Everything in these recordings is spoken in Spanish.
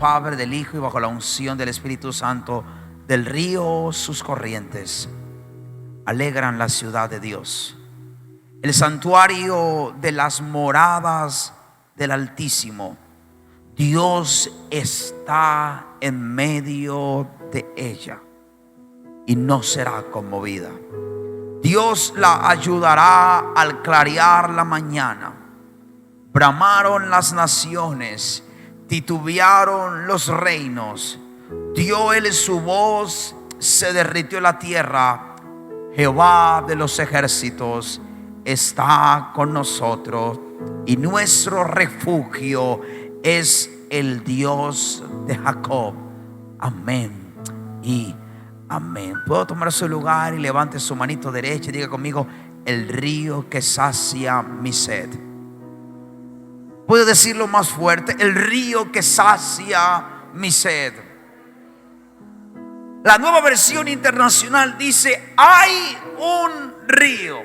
Padre, del Hijo y bajo la unción del Espíritu Santo. Del río sus corrientes alegran la ciudad de Dios, el santuario de las moradas del Altísimo. Dios está en medio de ella y no será conmovida. Dios la ayudará al clarear la mañana. Bramaron las naciones, titubearon los reinos. Dio él su voz, se derritió la tierra. Jehová de los ejércitos está con nosotros, y nuestro refugio es el Dios de Jacob. Amén y amén. Puedo tomar su lugar y levante su manito derecha y diga conmigo: el río que sacia mi sed. Puedo decirlo más fuerte: el río que sacia mi sed. La Nueva Versión Internacional dice: hay un río.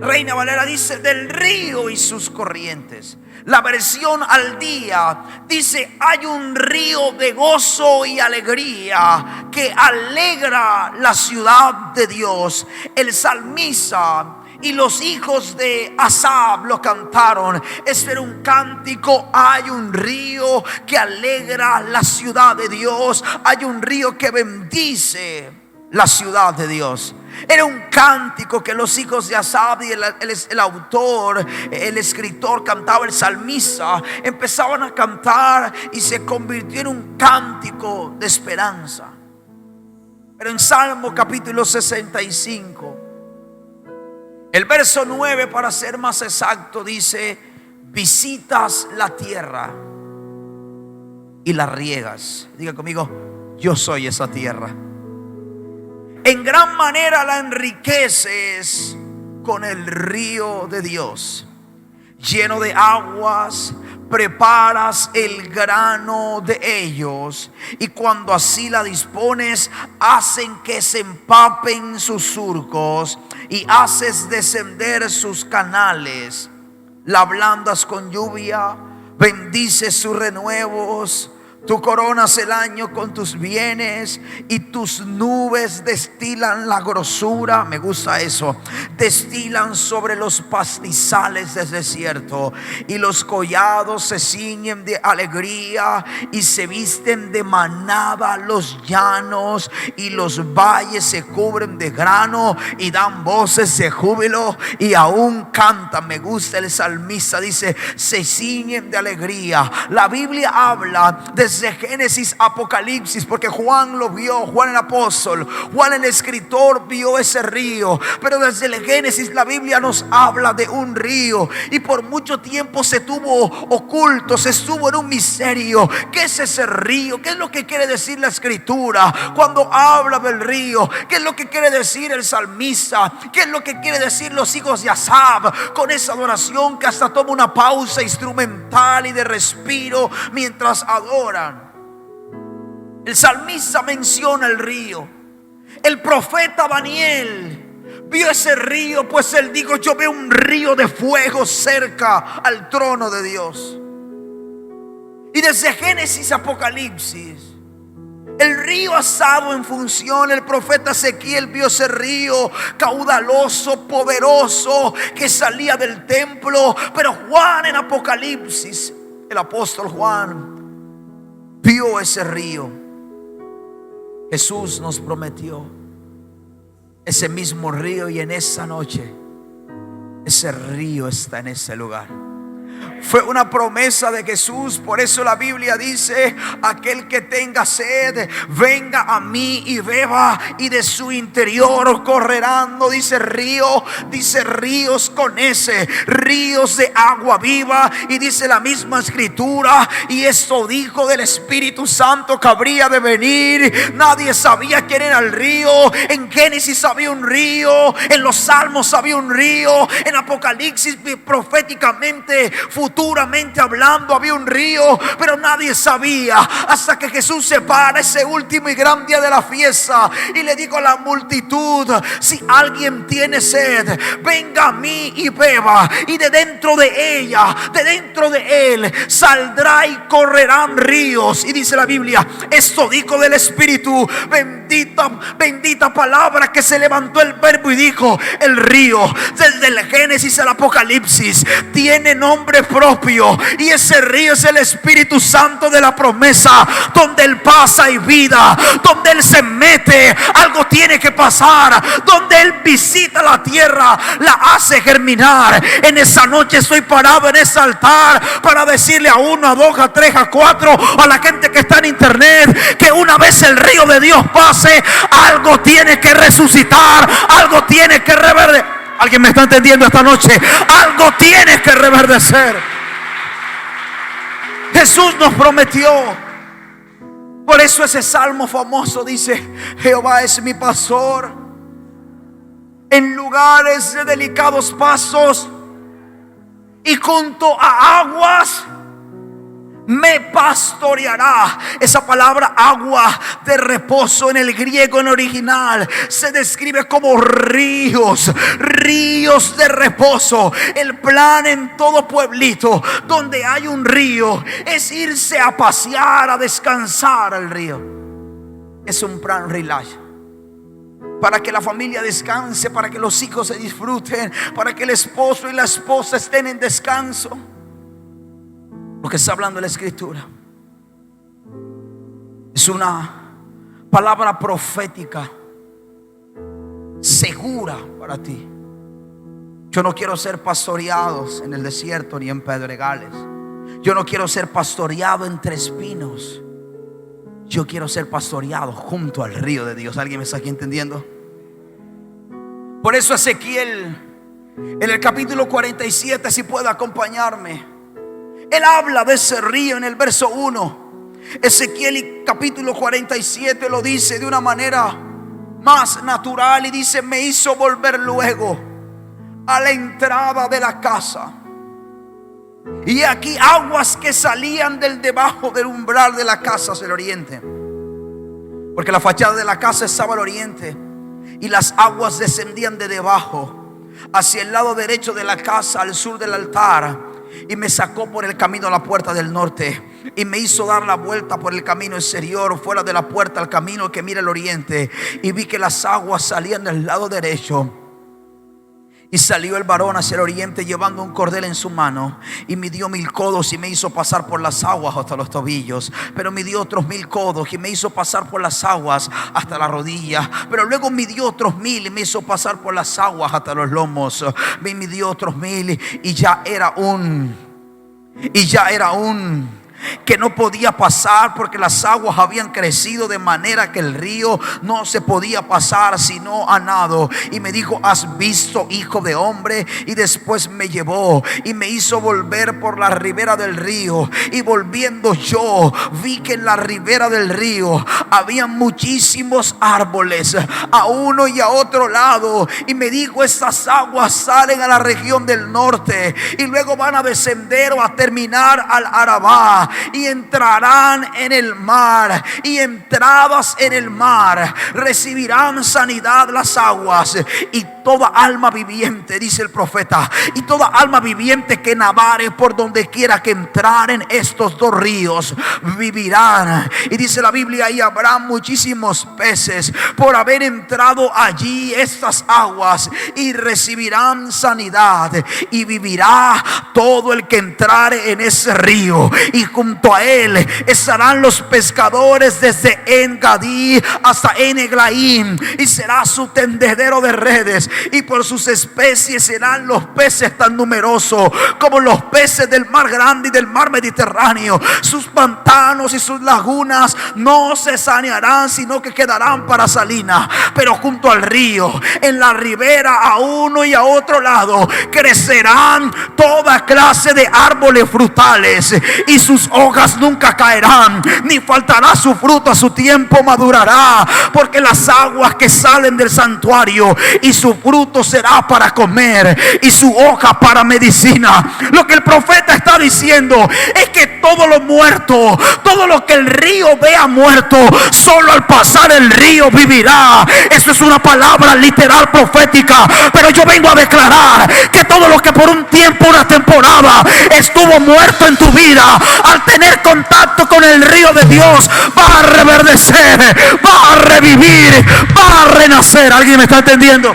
Reina Valera dice: del río y sus corrientes. La versión Al Día dice: hay un río de gozo y alegría que alegra la ciudad de Dios. El salmista y los hijos de Asaf lo cantaron. Este era un cántico: hay un río que alegra la ciudad de Dios. Hay un río que bendice la ciudad de Dios. Era un cántico que los hijos de Asaf y el autor, el escritor cantaba, el salmista, empezaban a cantar y se convirtió en un cántico de esperanza. Pero en Salmo capítulo 65, el verso 9, para ser más exacto, dice: visitas la tierra y la riegas. Diga conmigo: yo soy esa tierra. En gran manera la enriqueces con el río de Dios. Lleno de aguas, preparas el grano de ellos, y cuando así la dispones, hacen que se empapen sus surcos, y haces descender sus canales. La ablandas con lluvia, bendices sus renuevos. Tú coronas el año con tus bienes, y tus nubes destilan la grosura. Me gusta eso. Destilan sobre los pastizales del desierto, y los collados se ciñen de alegría y se visten de manada los llanos, y los valles se cubren de grano y dan voces de júbilo y aún cantan. Me gusta el salmista, dice: se ciñen de alegría. La Biblia habla desde Génesis a Apocalipsis, porque Juan lo vio, Juan el apóstol, Juan el escritor vio ese río. Pero desde el Génesis la Biblia nos habla de un río, y por mucho tiempo se tuvo oculto, se estuvo en un misterio. ¿Qué es ese río? ¿Qué es lo que quiere decir la escritura cuando habla del río? ¿Qué es lo que quiere decir el salmista? ¿Qué es lo que quiere decir los hijos de Asaf con esa adoración que hasta toma una pausa instrumental y de respiro mientras adoran? El salmista menciona el río. El profeta Daniel vio ese río, pues él dijo: yo veo un río de fuego cerca al trono de Dios. Y desde Génesis a Apocalipsis, el río ha estado en función. El profeta Ezequiel vio ese río caudaloso, poderoso, que salía del templo. Pero Juan en Apocalipsis, el apóstol Juan, vio ese río. Jesús nos prometió ese mismo río, y en esa noche ese río está en ese lugar. Fue una promesa de Jesús. Por eso la Biblia dice: aquel que tenga sed, venga a mí y beba, y de su interior correrán, no dice río, dice ríos con ese, ríos de agua viva. Y dice la misma escritura: y esto dijo del Espíritu Santo que habría de venir. Nadie sabía quién era el río. En Génesis había un río, en los Salmos había un río, en Apocalipsis proféticamente futuramente hablando había un río, pero nadie sabía, hasta que Jesús se para ese último y gran día de la fiesta y le dijo a la multitud: si alguien tiene sed, venga a mí y beba, y de dentro de ella, de dentro de él, saldrá y correrán ríos. Y dice la Biblia, esto dijo del Espíritu. Bendita palabra, que se levantó el verbo y dijo: el río, desde el Génesis al Apocalipsis, tiene nombre propio, y ese río es el Espíritu Santo de la promesa. Donde él pasa hay vida, donde él se mete algo tiene que pasar, donde él visita la tierra la hace germinar. En esa noche estoy parado en ese altar para decirle a 1, a 2, a 3, a 4, a la gente que está en internet, que una vez el río de Dios pase, algo tiene que resucitar, algo tiene que reverdecer. ¿Alguien me está entendiendo esta noche? Algo tiene que reverdecer. Jesús nos prometió. Por eso ese salmo famoso dice: Jehová es mi pastor, en lugares de delicados pasos y junto a aguas me pastoreará. Esa palabra agua de reposo en el griego, en original, se describe como ríos, ríos de reposo. El plan en todo pueblito donde hay un río es irse a pasear, a descansar al río. Es un plan relax, para que la familia descanse, para que los hijos se disfruten, para que el esposo y la esposa estén en descanso. Lo que está hablando la Escritura es una palabra profética segura para ti. Yo no quiero ser pastoreados en el desierto ni en pedregales. Yo no quiero ser pastoreado entre espinos. Yo quiero ser pastoreado junto al río de Dios. ¿Alguien me está aquí entendiendo? Por eso Ezequiel, en el capítulo 47, si puede acompañarme, él habla de ese río en el verso 1. Ezequiel capítulo 47 lo dice de una manera más natural y dice: me hizo volver luego a la entrada de la casa, y aquí aguas que salían del debajo del umbral de la casa hacia el oriente, porque la fachada de la casa estaba al oriente, y las aguas descendían de debajo hacia el lado derecho de la casa, al sur del altar. Y me sacó por el camino a la puerta del norte, y me hizo dar la vuelta por el camino exterior, fuera de la puerta, al camino que mira al oriente. Y vi que las aguas salían del lado derecho. Y salió el varón hacia el oriente llevando un cordel en su mano, y midió 1000 codos y me hizo pasar por las aguas hasta los tobillos. Pero midió otros 1000 codos y me hizo pasar por las aguas hasta la rodilla. Pero luego midió otros 1000 y me hizo pasar por las aguas hasta los lomos. Me midió otros 1000 y ya era un que no podía pasar, porque las aguas habían crecido de manera que el río no se podía pasar sino a nado. Y me dijo: ¿has visto, hijo de hombre? Y después me llevó y me hizo volver por la ribera del río. Y volviendo yo vi que en la ribera del río había muchísimos árboles a uno y a otro lado. Y me dijo: estas aguas salen a la región del norte y luego van a descender o a terminar al Arabá, y entrarán en el mar, y entradas en el mar recibirán sanidad las aguas. Y toda alma viviente, dice el profeta, y toda alma viviente que nadare por donde quiera que entraren estos dos ríos, vivirán. Y dice la Biblia: y habrá muchísimos peces por haber entrado allí estas aguas, y recibirán sanidad, y vivirá todo el que entrare en ese río. Y junto a él estarán los pescadores desde En-Gadí hasta En-Eglaim, y será su tendedero de redes, y por sus especies serán los peces tan numerosos como los peces del mar grande y del mar Mediterráneo. Sus pantanos y sus lagunas no se sanearán, sino que quedarán para salinas. Pero junto al río, en la ribera, a uno y a otro lado, crecerán toda clase de árboles frutales, y sus hojas nunca caerán, ni faltará su fruto, a su tiempo madurará, porque las aguas que salen del santuario y su fruto será para comer y su hoja para medicina. Lo que el profeta está diciendo es que todo lo muerto, todo lo que el río vea muerto, solo al pasar el río vivirá. Eso es una palabra literal profética, pero yo vengo a declarar que todo lo que por un tiempo, una temporada estuvo muerto en tu vida, al tener contacto con el río de Dios, va a reverdecer, va a revivir, va a renacer. ¿Alguien me está entendiendo?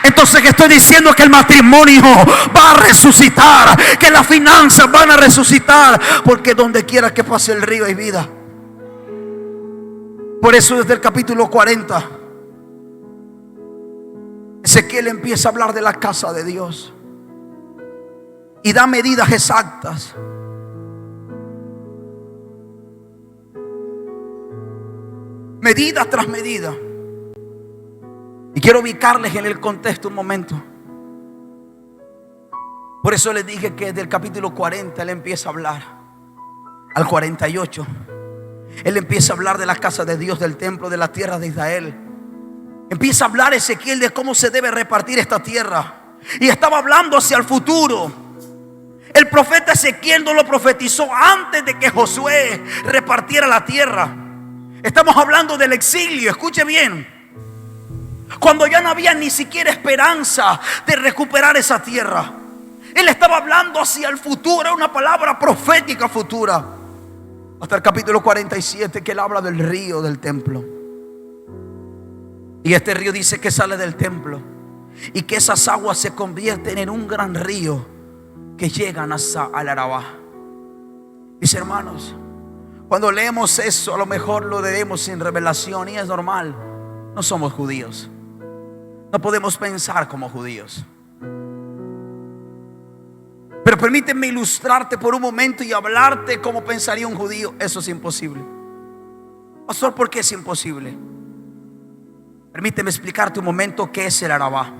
Entonces, que estoy diciendo que el matrimonio va a resucitar, que las finanzas van a resucitar, porque donde quiera que pase el río hay vida. Por eso desde el capítulo 40 Ezequiel empieza a hablar de la casa de Dios y da medidas exactas. Medida tras medida. Y quiero ubicarles en el contexto un momento. Por eso les dije que del capítulo 40 él empieza a hablar. Al 48 él empieza a hablar de la casa de Dios, del templo, de la tierra de Israel. Empieza a hablar Ezequiel de cómo se debe repartir esta tierra. Y estaba hablando hacia el futuro. El profeta Ezequiel no lo profetizó antes de que Josué repartiera la tierra. Estamos hablando del exilio, escuche bien. Cuando ya no había ni siquiera esperanza de recuperar esa tierra. Él estaba hablando hacia el futuro, era una palabra profética futura. Hasta el capítulo 47 que él habla del río del templo. Y este río dice que sale del templo y que esas aguas se convierten en un gran río que llegan hasta al Arabá. Mis hermanos, cuando leemos eso, a lo mejor lo leemos sin revelación y es normal. No somos judíos. No podemos pensar como judíos. Pero permíteme ilustrarte por un momento y hablarte como pensaría un judío. Eso es imposible. Pastor, ¿por qué es imposible? Permíteme explicarte un momento qué es el Arabá.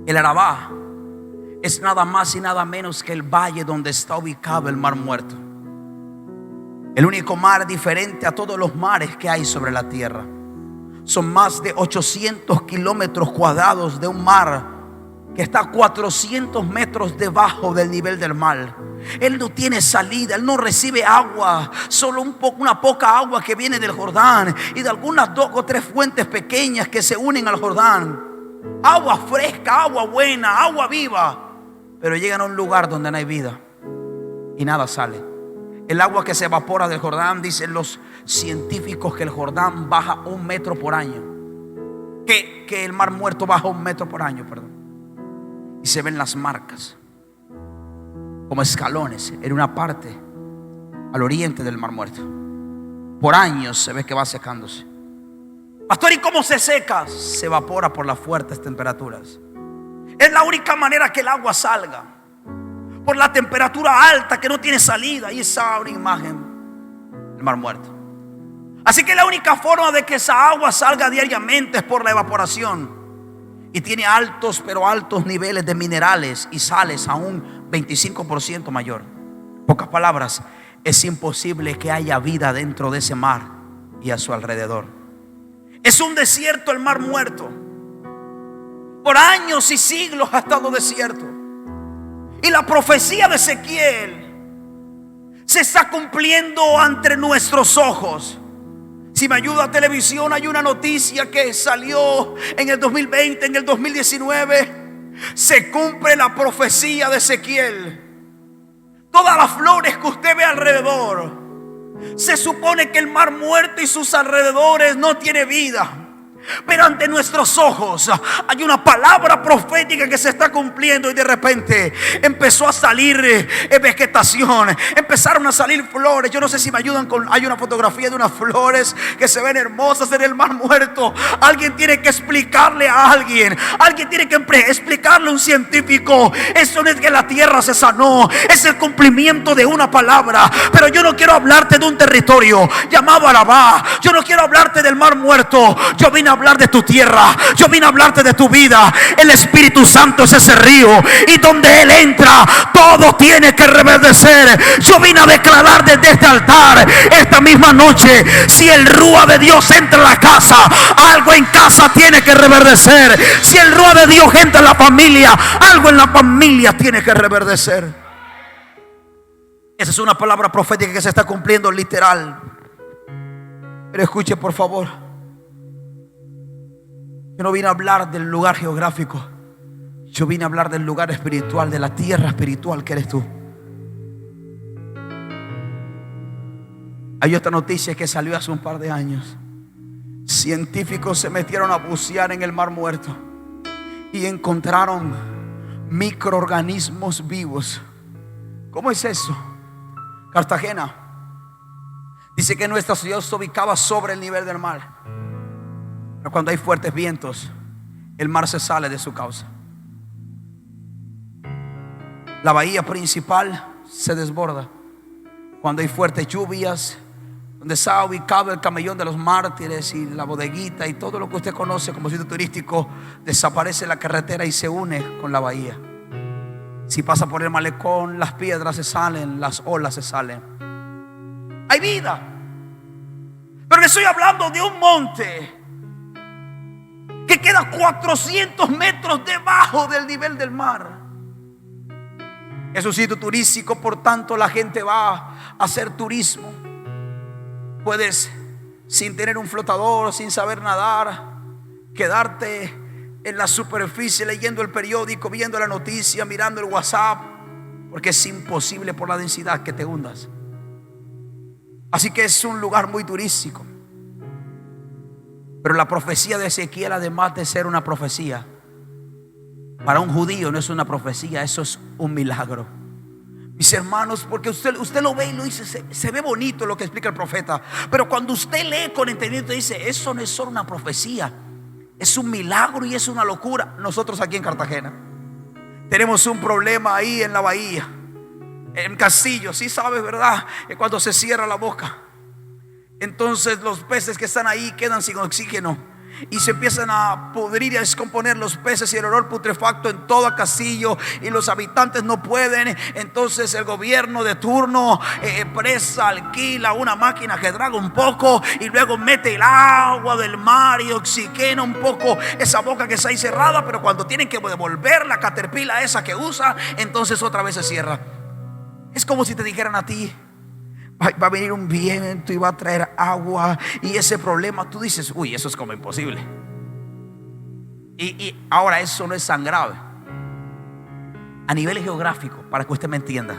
El Arabá es nada más y nada menos que el valle donde está ubicado el Mar Muerto. El único mar diferente a todos los mares que hay sobre la tierra. Son más de 800 kilómetros cuadrados de un mar que está a 400 metros debajo del nivel del mar. Él no tiene salida, él no recibe agua, solo una poca agua que viene del Jordán y de algunas 2 o 3 fuentes pequeñas que se unen al Jordán. Agua fresca, agua buena, agua viva. Pero llegan a un lugar donde no hay vida y nada sale. El agua que se evapora del Jordán, dicen los científicos que el Jordán baja 1 metro por año. Que el Mar Muerto baja 1 metro por año, perdón. Y se ven las marcas como escalones en una parte al oriente del Mar Muerto. Por años se ve que va secándose. Pastor, ¿y cómo se seca? Se evapora por las fuertes temperaturas. Es la única manera que el agua salga. Por la temperatura alta que no tiene salida. Y esa una imagen del Mar Muerto. Así que la única forma de que esa agua salga diariamente es por la evaporación. Y tiene altos, pero altos niveles de minerales y sales a un 25% mayor. En pocas palabras, es imposible que haya vida dentro de ese mar y a su alrededor. Es un desierto el Mar Muerto. Por años y siglos ha estado desierto. Y la profecía de Ezequiel se está cumpliendo ante nuestros ojos. Si me ayuda a televisión, hay una noticia que salió en el 2020, en el 2019. Se cumple la profecía de Ezequiel. Todas las flores que usted ve alrededor, se supone que el Mar Muerto y sus alrededores no tiene vida. Pero ante nuestros ojos hay una palabra profética que se está cumpliendo. Y de repente empezó a salir vegetación, empezaron a salir flores. Yo no sé si me ayudan con... Hay una fotografía de unas flores que se ven hermosas en el Mar Muerto. Alguien tiene que explicarle a alguien. Alguien tiene que explicarle a un científico. Eso no es que la tierra se sanó, es el cumplimiento de una palabra. Pero yo no quiero hablarte de un territorio llamado Arabá. Yo no quiero hablarte del Mar Muerto. Yo vine a hablar de tu tierra, yo vine a hablarte de tu vida. El Espíritu Santo es ese río, y donde Él entra, todo tiene que reverdecer. Yo vine a declarar desde este altar esta misma noche: si el Rúa de Dios entra en la casa, algo en casa tiene que reverdecer. Si el Rúa de Dios entra en la familia, algo en la familia tiene que reverdecer. Esa es una palabra profética que se está cumpliendo literal. Pero escuche, por favor, yo no vine a hablar del lugar geográfico, yo vine a hablar del lugar espiritual, de la tierra espiritual que eres tú. Hay otra noticia que salió hace un par de años. Científicos se metieron a bucear en el Mar Muerto y encontraron microorganismos vivos. ¿Cómo es eso? Cartagena dice que nuestra ciudad se ubicaba sobre el nivel del mar, pero cuando hay fuertes vientos, el mar se sale de su cauce. La bahía principal se desborda cuando hay fuertes lluvias. Donde está ubicado el camellón de los mártires y la bodeguita y todo lo que usted conoce como sitio turístico, desaparece la carretera y se une con la bahía. Si pasa por el malecón, las piedras se salen, las olas se salen. Hay vida. Pero le estoy hablando de un monte que queda 400 metros debajo del nivel del mar. Es un sitio turístico, por tanto la gente va a hacer turismo. Puedes, sin tener un flotador, sin saber nadar, quedarte en la superficie leyendo el periódico, viendo la noticia, mirando el WhatsApp, porque es imposible por la densidad que te hundas. Así que es un lugar muy turístico. Pero la profecía de Ezequiel, además de ser una profecía, para un judío no es una profecía, eso es un milagro. Mis hermanos, porque usted lo ve y lo dice, se ve bonito lo que explica el profeta, pero cuando usted lee con entendimiento dice: eso no es solo una profecía, es un milagro y es una locura. Nosotros aquí en Cartagena tenemos un problema ahí en la bahía, en Castillo. Sí sabes, ¿verdad? Que cuando se cierra la boca, entonces los peces que están ahí quedan sin oxígeno y se empiezan a pudrir y a descomponer los peces, y el olor putrefacto en todo Castillo, y los habitantes no pueden. Entonces el gobierno de turno presta, alquila una máquina que draga un poco y luego mete el agua del mar y oxigena un poco esa boca que está ahí cerrada, pero cuando tienen que devolver la caterpillar esa que usa, entonces otra vez se cierra. Es como si te dijeran a ti: va a venir un viento y va a traer agua, y ese problema tú dices: uy, eso es como imposible. Y ahora eso no es tan grave. A nivel geográfico, para que usted me entienda,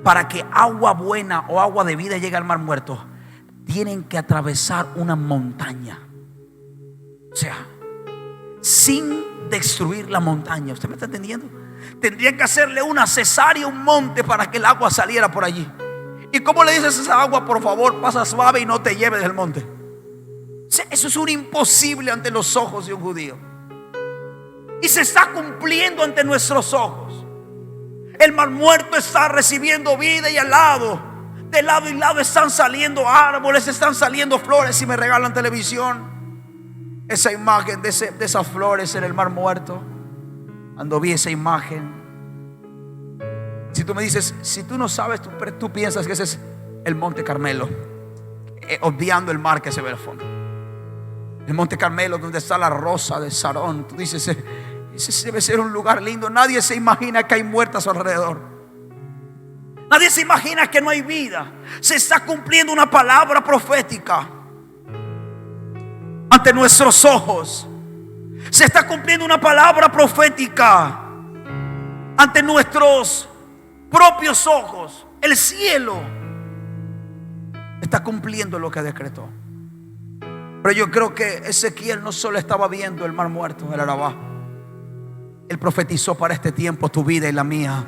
para que agua buena o agua de vida llegue al Mar Muerto, tienen que atravesar una montaña. O sea, sin destruir la montaña. ¿Usted me está entendiendo? Tendrían que hacerle una cesárea, un monte, para que el agua saliera por allí. ¿Y cómo le dices a esa agua: por favor, pasa suave y no te lleves del monte? Eso es un imposible ante los ojos de un judío. Y se está cumpliendo ante nuestros ojos. El Mar Muerto está recibiendo vida, y al lado, de lado y lado, están saliendo árboles, están saliendo flores. Si me regalan televisión, esa imagen de esas flores en el Mar Muerto, cuando vi esa imagen, si tú me dices, si tú no sabes, tú piensas que ese es el Monte Carmelo, obviando el mar que se ve al fondo. El Monte Carmelo, donde está la rosa de Sarón. Tú dices, ese debe ser un lugar lindo. Nadie se imagina que hay muertos a su alrededor. Nadie se imagina que no hay vida. Se está cumpliendo una palabra profética ante nuestros ojos. Se está cumpliendo una palabra profética ante nuestros propios ojos. El cielo está cumpliendo lo que decretó. Pero yo creo que Ezequiel no solo estaba viendo el Mar Muerto, el Arabá. Él profetizó para este tiempo tu vida y la mía.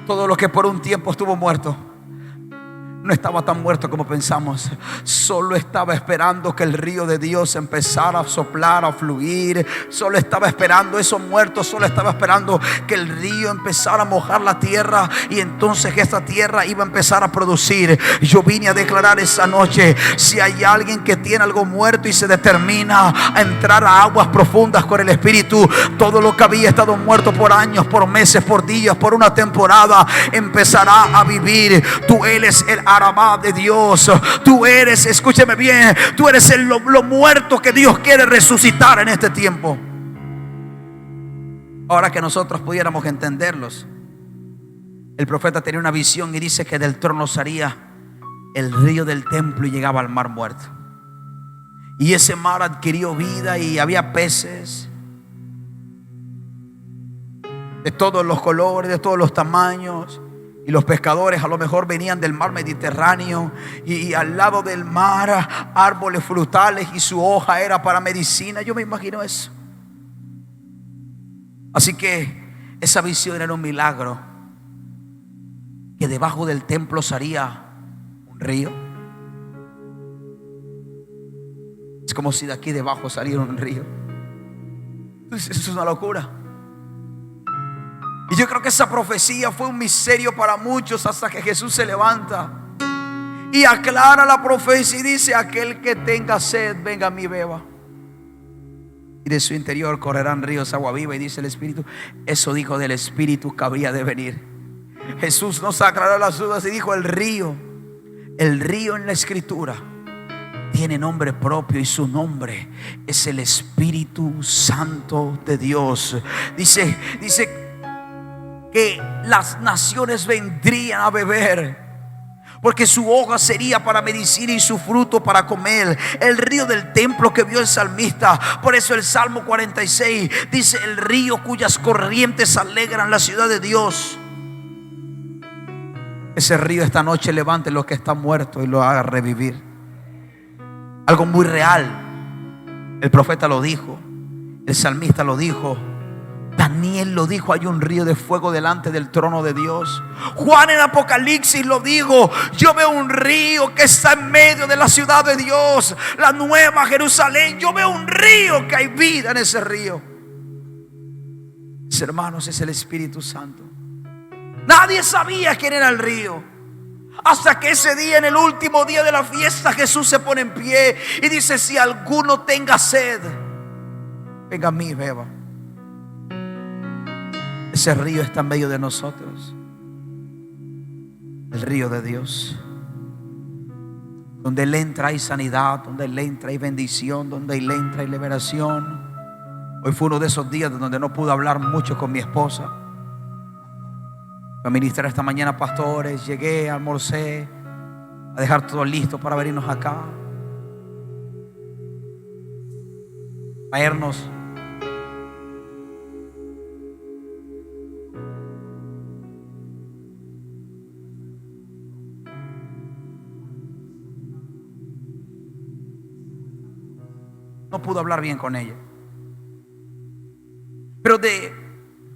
Todo lo que por un tiempo estuvo muerto, no estaba tan muerto como pensamos. Solo estaba esperando que el río de Dios empezara a soplar, a fluir. Solo estaba esperando, esos muertos, solo estaba esperando que el río empezara a mojar la tierra, y entonces que esta tierra iba a empezar a producir. Yo vine a declarar esa noche: si hay alguien que tiene algo muerto y se determina a entrar a aguas profundas con el Espíritu, todo lo que había estado muerto por años, por meses, por días, por una temporada, empezará a vivir. Tú eres el Arabá de Dios. Tú eres, escúcheme bien, tú eres lo muerto que Dios quiere resucitar en este tiempo. Ahora que nosotros pudiéramos entenderlos, el profeta tenía una visión y dice que del trono salía el río del templo y llegaba al mar muerto. Y ese mar adquirió vida y había peces de todos los colores, de todos los tamaños. Y los pescadores a lo mejor venían del mar Mediterráneo, y al lado del mar árboles frutales, y su hoja era para medicina. Yo me imagino eso. Así que esa visión era un milagro, que debajo del templo salía un río. Es como si de aquí debajo saliera un río. Entonces, eso es una locura. Y yo creo que esa profecía fue un misterio para muchos, hasta que Jesús se levanta y aclara la profecía y dice: aquel que tenga sed, venga a mí, beba, y de su interior correrán ríos de agua viva. Y dice el Espíritu, eso dijo del Espíritu que habría de venir. Jesús nos aclaró las dudas y dijo: el río en la Escritura tiene nombre propio, y su nombre es el Espíritu Santo de Dios. Dice que las naciones vendrían a beber, porque su hoja sería para medicina y su fruto para comer. El río del templo que vio el salmista. Por eso el Salmo 46 dice: el río cuyas corrientes alegran la ciudad de Dios. Ese río esta noche levante lo que está muerto y lo haga revivir. Algo muy real. El profeta lo dijo, el salmista lo dijo, Daniel lo dijo: hay un río de fuego delante del trono de Dios. Juan en Apocalipsis lo dijo: yo veo un río que está en medio de la ciudad de Dios, la nueva Jerusalén. Yo veo un río, que hay vida en ese río. Mis hermanos, es el Espíritu Santo. Nadie sabía quién era el río, hasta que ese día, en el último día de la fiesta, Jesús se pone en pie y dice: si alguno tenga sed, venga a mí, beba. Ese río está en medio de nosotros, el río de Dios. Donde Él entra hay sanidad, donde Él entra hay bendición, donde Él entra hay liberación. Hoy fue uno de esos días donde no pude hablar mucho con mi esposa. Fui a ministrar esta mañana pastores, llegué, almorcé, a dejar todo listo para venirnos acá, a irnos. No pude hablar bien con ella. Pero de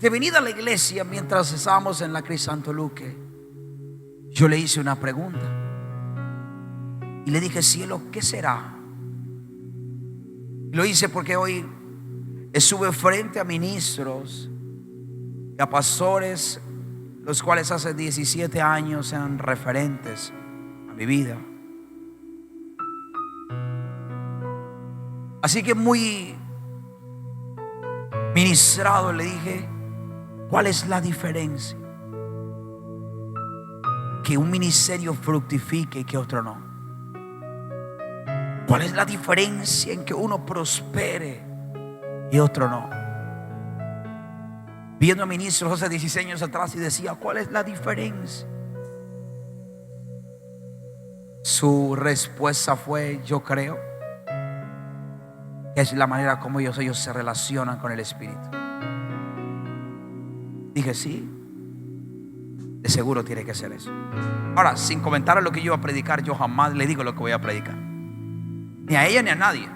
venida a la iglesia, mientras estábamos en la Crisanto Luque, yo le hice una pregunta y le dije: cielo, ¿qué será? Y lo hice porque hoy estuve frente a ministros y a pastores, los cuales hace 17 años eran referentes a mi vida. Así que muy ministrado le dije: ¿cuál es la diferencia? Que un ministerio fructifique y que otro no. ¿Cuál es la diferencia en que uno prospere y otro no? Viendo a ministros hace 16 años atrás y decía: ¿cuál es la diferencia? Su respuesta fue: yo creo que es la manera como ellos se relacionan con el Espíritu. Dije: sí, de seguro tiene que ser eso. Ahora, sin comentar lo que yo iba a predicar, yo jamás le digo lo que voy a predicar, ni a ella ni a nadie.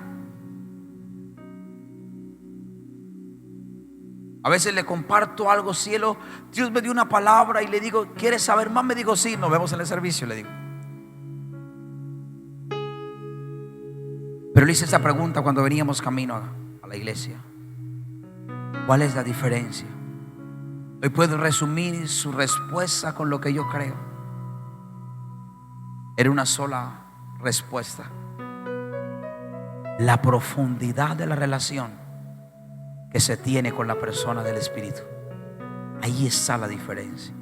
A veces le comparto algo: cielo, Dios me dio una palabra, y le digo: ¿quieres saber más? Me digo: sí, nos vemos en el servicio, le digo. Pero le hice esa pregunta cuando veníamos camino a la iglesia: ¿cuál es la diferencia? Hoy puedo resumir su respuesta con lo que yo creo. Era una sola respuesta: la profundidad de la relación que se tiene con la persona del Espíritu. Ahí está la diferencia.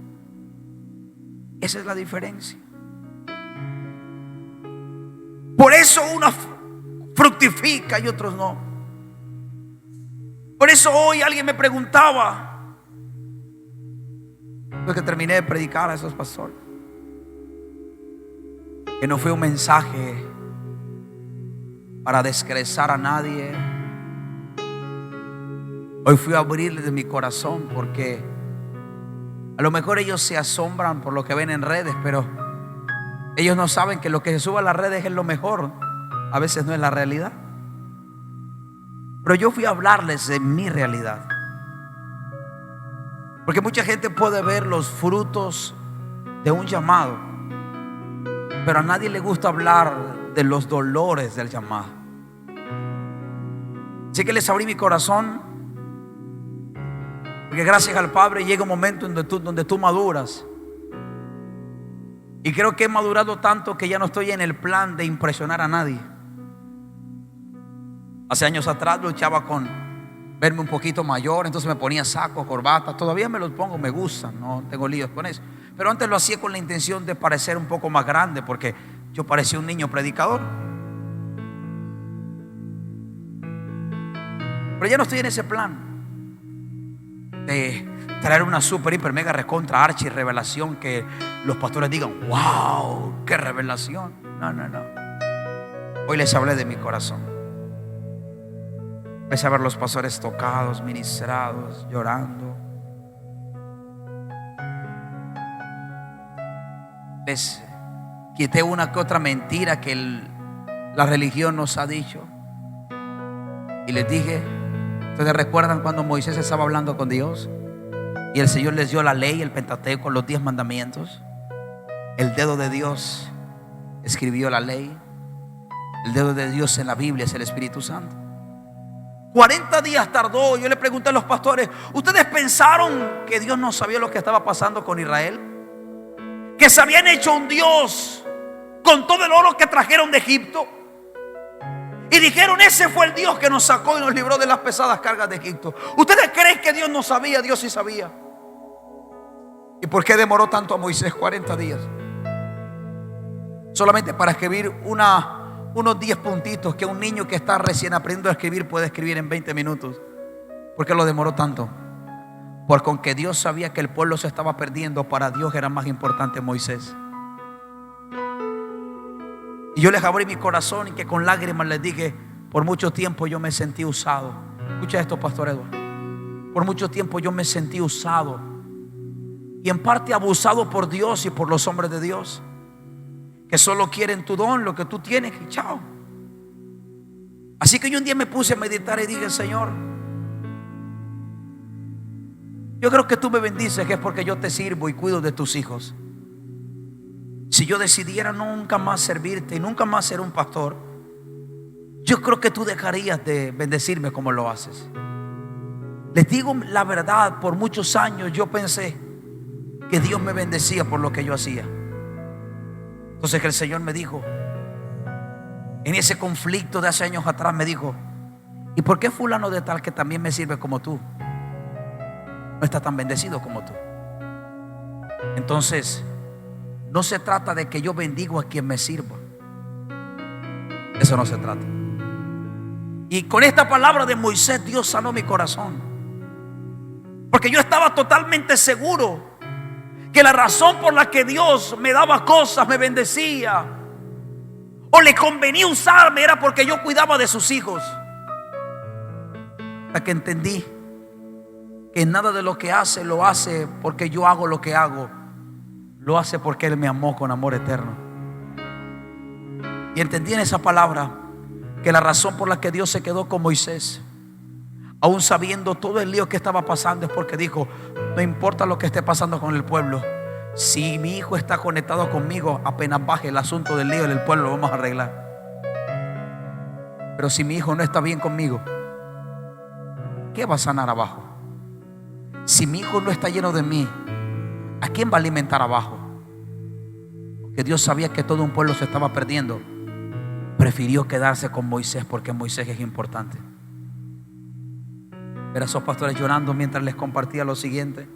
Esa es la diferencia. Por eso unos fructifica y otros no. Por eso hoy alguien me preguntaba, después que terminé de predicar a esos pastores, que no fue un mensaje para descrezar a nadie. Hoy fui a abrirles de mi corazón, porque a lo mejor ellos se asombran por lo que ven en redes, pero ellos no saben que lo que se sube a las redes es lo mejor. A veces no es la realidad. Pero yo fui a hablarles de mi realidad, porque mucha gente puede ver los frutos de un llamado, pero a nadie le gusta hablar de los dolores del llamado. Así que les abrí mi corazón, porque gracias al Padre llega un momento donde tú maduras. Y creo que he madurado tanto que ya no estoy en el plan de impresionar a nadie. Hace años atrás luchaba con verme un poquito mayor, entonces me ponía saco, corbata. Todavía me los pongo, me gustan, no tengo líos con eso. Pero antes lo hacía con la intención de parecer un poco más grande, porque yo parecía un niño predicador. Pero ya no estoy en ese plan de traer una super, hiper, mega, recontra, archi revelación que los pastores digan: wow, qué revelación. No. Hoy les hablé de mi corazón. Empecé a ver los pastores tocados, ministrados, llorando. Les quité una que otra mentira que la religión nos ha dicho. Y les dije: ¿ustedes recuerdan cuando Moisés estaba hablando con Dios y el Señor les dio la ley, el Pentateuco, los 10 mandamientos? El dedo de Dios escribió la ley. El dedo de Dios en la Biblia es el Espíritu Santo. 40 días tardó. Yo le pregunté a los pastores: ¿ustedes pensaron que Dios no sabía lo que estaba pasando con Israel? Que se habían hecho un Dios con todo el oro que trajeron de Egipto, y dijeron: ese fue el Dios que nos sacó y nos libró de las pesadas cargas de Egipto. ¿Ustedes creen que Dios no sabía? Dios sí sabía. ¿Y por qué demoró tanto a Moisés 40 días? Solamente para escribir unos 10 puntitos que un niño que está recién aprendiendo a escribir puede escribir en 20 minutos. ¿Por qué lo demoró tanto? Porque aunque Dios sabía que el pueblo se estaba perdiendo, para Dios era más importante Moisés. Y yo les abrí mi corazón y que con lágrimas les dije: por mucho tiempo yo me sentí usado. Escucha esto, Pastor Eduardo. Por mucho tiempo yo me sentí usado, y en parte abusado por Dios y por los hombres de Dios, que solo quieren tu don, lo que tú tienes, y chao. Así que yo un día me puse a meditar y dije: Señor, yo creo que tú me bendices, que es porque yo te sirvo y cuido de tus hijos. Si yo decidiera nunca más servirte y nunca más ser un pastor, yo creo que tú dejarías de bendecirme como lo haces. Les digo la verdad, por muchos años yo pensé que Dios me bendecía por lo que yo hacía. Entonces que el Señor me dijo, en ese conflicto de hace años atrás, me dijo: ¿y por qué fulano de tal, que también me sirve como tú, no está tan bendecido como tú? Entonces no se trata de que yo bendigo a quien me sirva. Eso no se trata. Y con esta palabra de Moisés, Dios sanó mi corazón, porque yo estaba totalmente seguro que la razón por la que Dios me daba cosas, me bendecía o le convenía usarme, era porque yo cuidaba de sus hijos. Hasta que entendí que nada de lo que hace lo hace porque yo hago lo que hago, lo hace porque Él me amó con amor eterno. Y entendí en esa palabra que la razón por la que Dios se quedó con Moisés, aún sabiendo todo el lío que estaba pasando, es porque dijo: no importa lo que esté pasando con el pueblo, si mi hijo está conectado conmigo, apenas baje el asunto del lío del pueblo, lo vamos a arreglar. Pero si mi hijo no está bien conmigo, ¿qué va a sanar abajo? Si mi hijo no está lleno de mí, ¿a quién va a alimentar abajo? Porque Dios sabía que todo un pueblo se estaba perdiendo. Prefirió quedarse con Moisés porque Moisés es importante. Ver a esos pastores llorando mientras les compartía lo siguiente,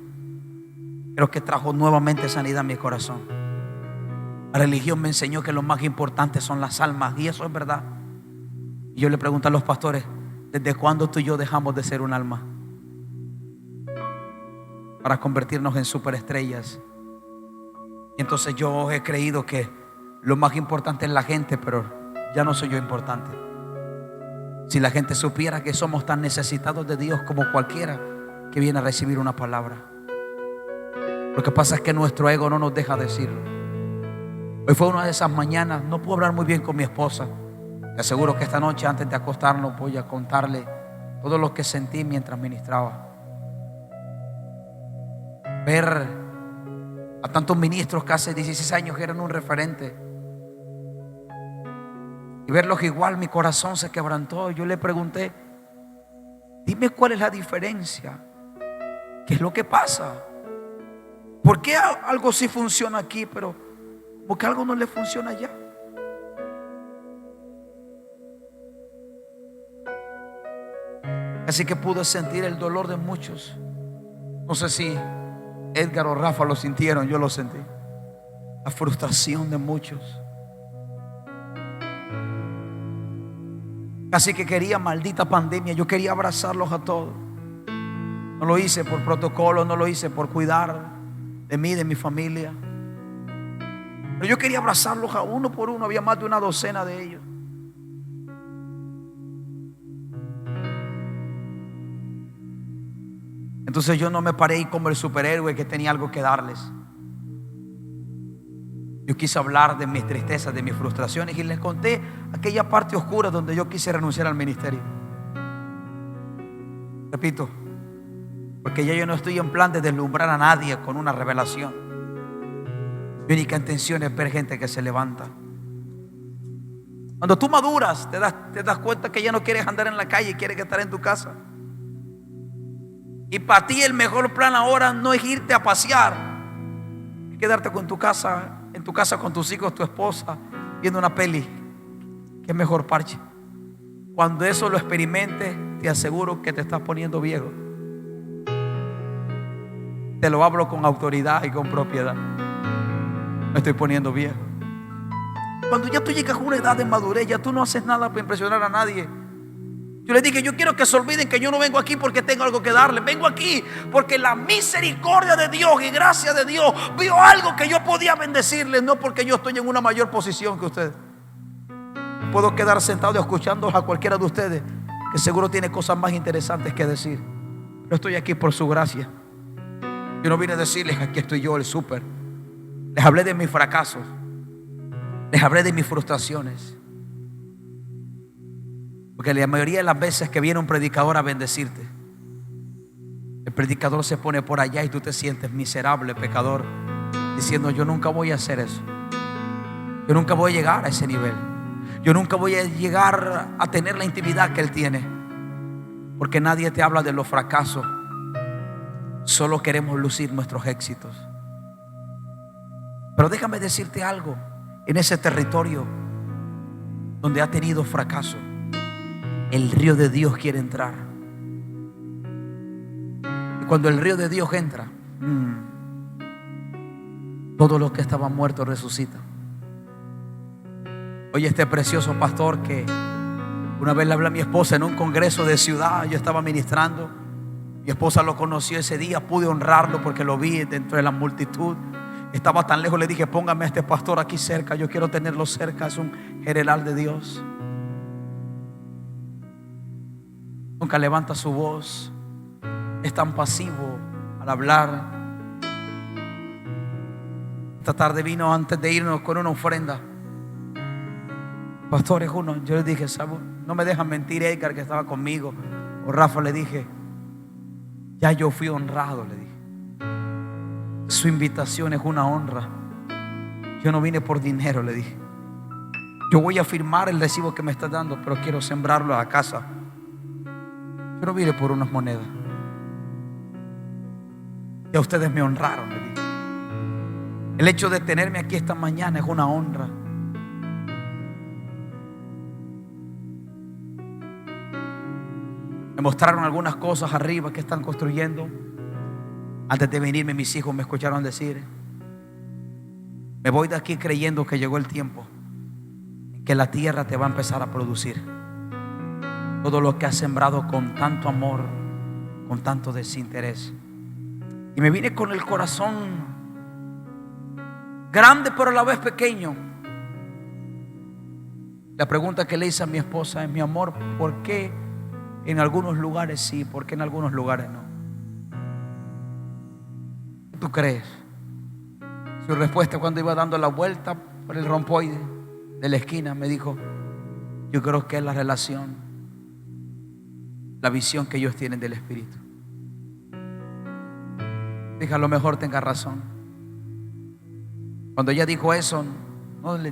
creo que trajo nuevamente sanidad a mi corazón. La religión me enseñó que lo más importante son las almas, y eso es verdad. Y yo le pregunto a los pastores: ¿desde cuándo tú y yo dejamos de ser un alma para convertirnos en superestrellas? Y entonces yo he creído que lo más importante es la gente, pero ya no soy yo importante. Si la gente supiera que somos tan necesitados de Dios como cualquiera que viene a recibir una palabra. Lo que pasa es que nuestro ego no nos deja decirlo. Hoy fue una de esas mañanas, no puedo hablar muy bien con mi esposa. Te aseguro que esta noche, antes de acostarnos, voy a contarle todo lo que sentí mientras ministraba. Ver a tantos ministros que hace 16 años eran un referente, y verlos igual, mi corazón se quebrantó. Yo le pregunté: dime cuál es la diferencia, qué es lo que pasa, por qué algo sí funciona aquí, pero ¿por qué algo no le funciona allá? Así que pude sentir el dolor de muchos. No sé si Edgar o Rafa lo sintieron, yo lo sentí. La frustración de muchos. Así que quería, maldita pandemia, yo quería abrazarlos a todos. No lo hice por protocolo, no lo hice por cuidar de mí, de mi familia, pero yo quería abrazarlos a uno por uno. Había más de una docena de ellos. Entonces yo no me paré ahí como el superhéroe que tenía algo que darles. Yo quise hablar de mis tristezas, de mis frustraciones, y les conté aquella parte oscura donde yo quise renunciar al ministerio. Repito, porque ya yo no estoy en plan de deslumbrar a nadie con una revelación. Mi única intención es ver gente que se levanta. Cuando tú maduras, te das cuenta que ya no quieres andar en la calle, quieres estar en tu casa. Y para ti el mejor plan ahora no es irte a pasear, es quedarte con tu casa, en tu casa con tus hijos, tu esposa, viendo una peli. Qué mejor parche. Cuando eso lo experimentes, te aseguro que te estás poniendo viejo. Te lo hablo con autoridad y con propiedad. Me estoy poniendo viejo. Cuando ya tú llegas a una edad de madurez, ya tú no haces nada para impresionar a nadie. Yo les dije: yo quiero que se olviden que yo no vengo aquí porque tengo algo que darles. Vengo aquí porque la misericordia de Dios y gracia de Dios vio algo que yo podía bendecirles, no porque yo estoy en una mayor posición que ustedes. Puedo quedar sentado escuchando a cualquiera de ustedes, que seguro tiene cosas más interesantes que decir. Pero estoy aquí por su gracia. Yo no vine a decirles: aquí estoy yo, el súper. Les hablé de mis fracasos, les hablé de mis frustraciones. Porque la mayoría de las veces que viene un predicador a bendecirte, el predicador se pone por allá y tú te sientes miserable, pecador, diciendo: yo nunca voy a hacer eso. Yo nunca voy a llegar a ese nivel. Yo nunca voy a llegar a tener la intimidad que él tiene. Porque nadie te habla de los fracasos. Solo queremos lucir nuestros éxitos. Pero déjame decirte algo. En ese territorio donde ha tenido fracaso, el río de Dios quiere entrar. Y cuando el río de Dios entra, todos los que estaban muertos resucitan. Oye, este precioso pastor que una vez le hablé a mi esposa en un congreso de ciudad, yo estaba ministrando. Mi esposa lo conoció ese día, pude honrarlo porque lo vi dentro de la multitud. Estaba tan lejos, le dije: póngame a este pastor aquí cerca, yo quiero tenerlo cerca. Es un general de Dios. Nunca levanta su voz, es tan pasivo al hablar. Esta tarde vino antes de irnos con una ofrenda. Pastores, yo le dije: ¿sabe? No me dejan mentir, Edgar, que estaba conmigo, o Rafa. Le dije: ya yo fui honrado, le dije. Su invitación es una honra. Yo no vine por dinero, le dije. Yo voy a firmar el recibo que me estás dando, pero quiero sembrarlo a casa. Yo no vine por unas monedas. Ya ustedes me honraron, me dijo. El hecho de tenerme aquí esta mañana es una honra. Me mostraron algunas cosas arriba que están construyendo. Antes de venirme, mis hijos me escucharon decir: me voy de aquí creyendo que llegó el tiempo en que la tierra te va a empezar a producir todo lo que has sembrado con tanto amor, con tanto desinterés. Y me vine con el corazón grande, pero a la vez pequeño. La pregunta que le hice a mi esposa es: mi amor, ¿por qué en algunos lugares sí, por qué en algunos lugares no? ¿Qué tú crees? Su respuesta, cuando iba dando la vuelta por el rompoide de la esquina, me dijo: yo creo que es la relación, la visión que ellos tienen del Espíritu. Dije, a lo mejor tenga razón. Cuando ella dijo eso,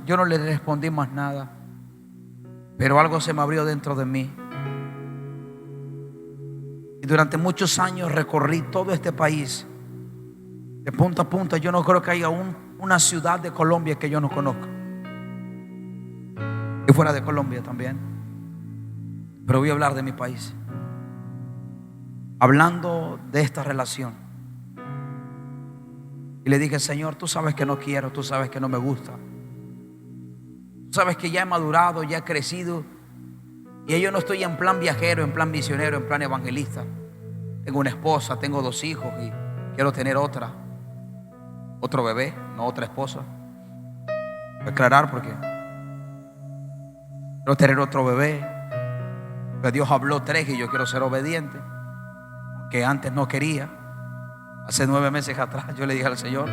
yo no le respondí más nada, pero algo se me abrió dentro de mí. Y durante muchos años recorrí todo este país, de punta a punta. Yo no creo que haya una ciudad de Colombia que yo no conozca, y fuera de Colombia también. Pero voy a hablar de mi país, hablando de esta relación. Y le dije: Señor, tú sabes que no quiero, tú sabes que no me gusta, tú sabes que ya he madurado, ya he crecido, y yo no estoy en plan viajero, en plan misionero, en plan evangelista. Tengo una esposa, tengo 2 hijos y quiero tener otro bebé, no otra esposa. Voy a aclarar porque quiero tener otro bebé. Pero Dios habló 3 y yo quiero ser obediente, que antes no quería. Hace 9 meses atrás yo le dije al Señor: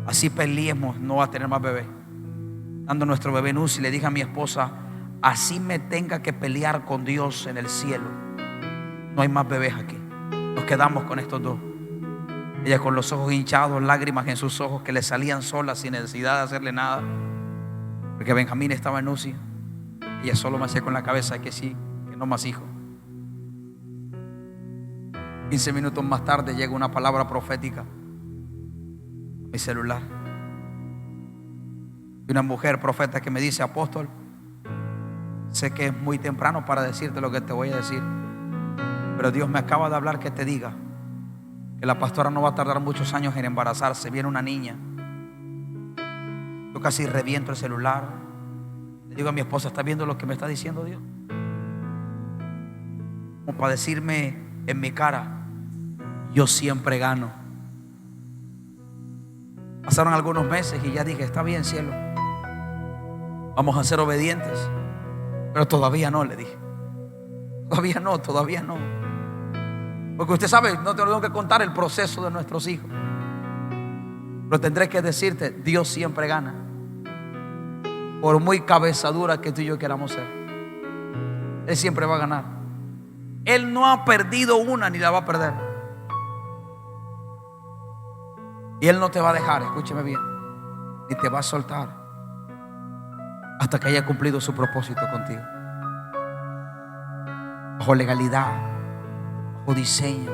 así peleemos, no va a tener más bebé. Dando nuestro bebé en UCI, le dije a mi esposa: así me tenga que pelear con Dios en el cielo, no hay más bebés aquí, nos quedamos con estos 2. Ella con los ojos hinchados, lágrimas en sus ojos que le salían solas sin necesidad de hacerle nada, porque Benjamín estaba en UCI. Ella solo me hacía con la cabeza que sí, que no más hijos. 15 minutos más tarde llega una palabra profética a mi celular, y una mujer profeta que me dice: apóstol, sé que es muy temprano para decirte lo que te voy a decir, pero Dios me acaba de hablar que te diga que la pastora no va a tardar muchos años en embarazarse. Viene una niña. Yo casi reviento el celular. Le digo a mi esposa: ¿está viendo lo que me está diciendo Dios? Como para decirme en mi cara: yo siempre gano. Pasaron algunos meses y ya dije: está bien, cielo, vamos a ser obedientes. Pero todavía no, le dije. Todavía no. Porque usted sabe, no te lo tengo que contar el proceso de nuestros hijos, pero tendré que decirte: Dios siempre gana. Por muy cabezadura que tú y yo queramos ser, Él siempre va a ganar. Él no ha perdido una ni la va a perder. Y Él no te va a dejar, escúcheme bien, ni te va a soltar hasta que haya cumplido su propósito contigo. Bajo legalidad, bajo diseño.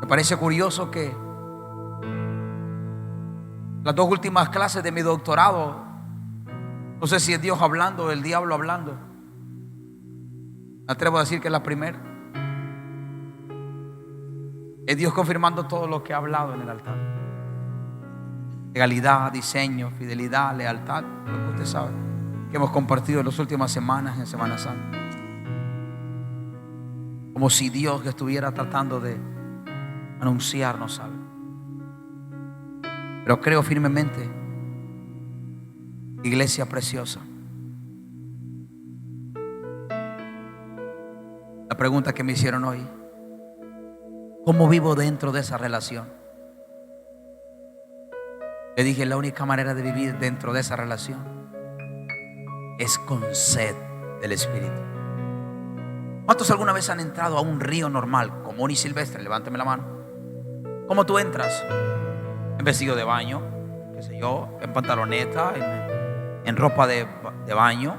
Me parece curioso que las 2 últimas clases de mi doctorado, no sé si es Dios hablando o el diablo hablando, me atrevo a decir que es la primera. Es Dios confirmando todo lo que ha hablado en el altar. Legalidad, diseño, fidelidad, lealtad, lo que usted sabe que hemos compartido en las últimas semanas en Semana Santa. Como si Dios estuviera tratando de anunciarnos algo. Pero creo firmemente, iglesia preciosa, la pregunta que me hicieron hoy: ¿cómo vivo dentro de esa relación? Le dije: la única manera de vivir dentro de esa relación es con sed del Espíritu. ¿Cuántos alguna vez han entrado a un río normal, común y silvestre? Levánteme la mano. ¿Cómo tú entras? En vestido de baño, qué sé yo, en pantaloneta, en ropa de baño,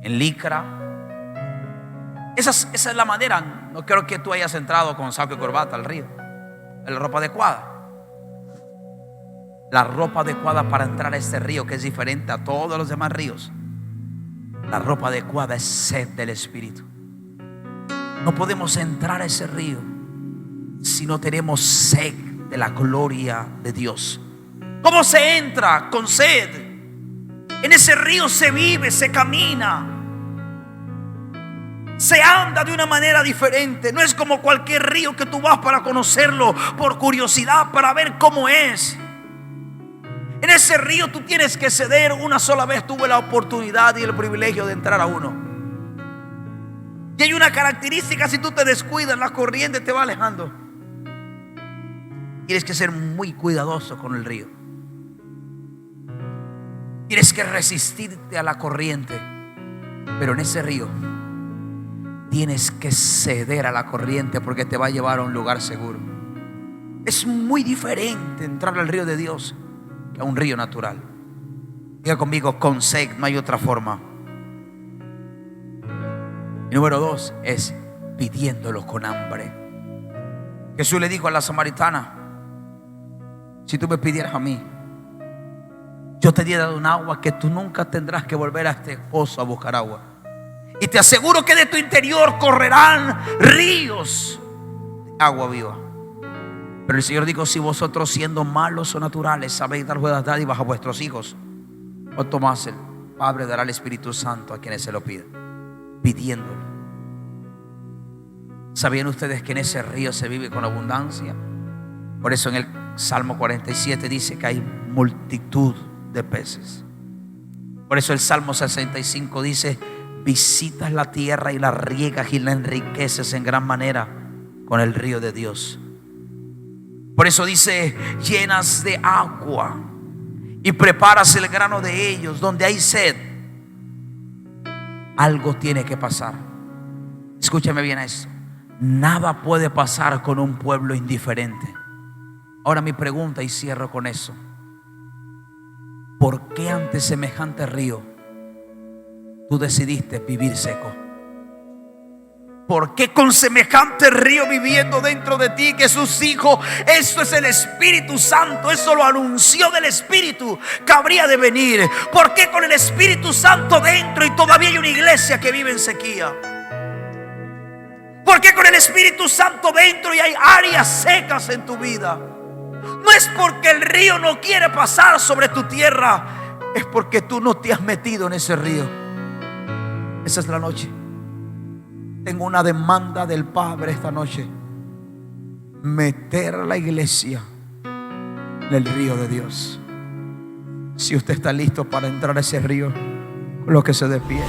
en licra. Esa es la manera. No creo que tú hayas entrado con saco y corbata al río. Es la ropa adecuada. La ropa adecuada para entrar a este río, que es diferente a todos los demás ríos. La ropa adecuada es sed del Espíritu. No podemos entrar a ese río si no tenemos sed de la gloria de Dios. ¿Cómo se entra? Con sed. En ese río se vive, se camina, se anda de una manera diferente. No es como cualquier río que tú vas para conocerlo por curiosidad, para ver cómo es. En ese río tú tienes que ceder. Una sola vez tuve la oportunidad y el privilegio de entrar a uno. Y hay una característica: si tú te descuidas, la corriente te va alejando. Tienes que ser muy cuidadoso con el río. Tienes que resistirte a la corriente. Pero en ese río tienes que ceder a la corriente, porque te va a llevar a un lugar seguro. Es muy diferente entrar al río de Dios que a un río natural. Diga conmigo: con sed, no hay otra forma. Y número 2 es pidiéndolo con hambre. Jesús le dijo a la samaritana: si tú me pidieras a mí, yo te diera un agua que tú nunca tendrás que volver a este pozo a buscar agua. Y te aseguro que de tu interior correrán ríos de agua viva. Pero el Señor dijo: si vosotros, siendo malos o naturales, sabéis dar buenas dádivas a vuestros hijos, cuánto más el Padre dará el Espíritu Santo a quienes se lo piden. Pidiéndolo. ¿Sabían ustedes que en ese río se vive con abundancia? Por eso en el Salmo 47 dice que hay multitud de peces. Por eso el Salmo 65 dice: visitas la tierra y la riegas y la enriqueces en gran manera con el río de Dios. Por eso dice: llenas de agua y preparas el grano de ellos. Donde hay sed, algo tiene que pasar. Escúchame bien esto: nada puede pasar con un pueblo indiferente. Ahora mi pregunta, y cierro con eso: ¿por qué ante semejante río tú decidiste vivir seco? ¿Por qué con semejante río viviendo dentro de ti? Jesús dijo: esto es el Espíritu Santo. Eso lo anunció del Espíritu que habría de venir. ¿Por qué con el Espíritu Santo dentro y todavía hay una iglesia que vive en sequía? ¿Por qué con el Espíritu Santo dentro y hay áreas secas en tu vida? No es porque el río no quiere pasar sobre tu tierra, es porque tú no te has metido en ese río. Esa es la noche. Tengo una demanda del Padre esta noche: meter a la iglesia en el río de Dios. Si usted está listo para entrar a ese río, colóquese de pie.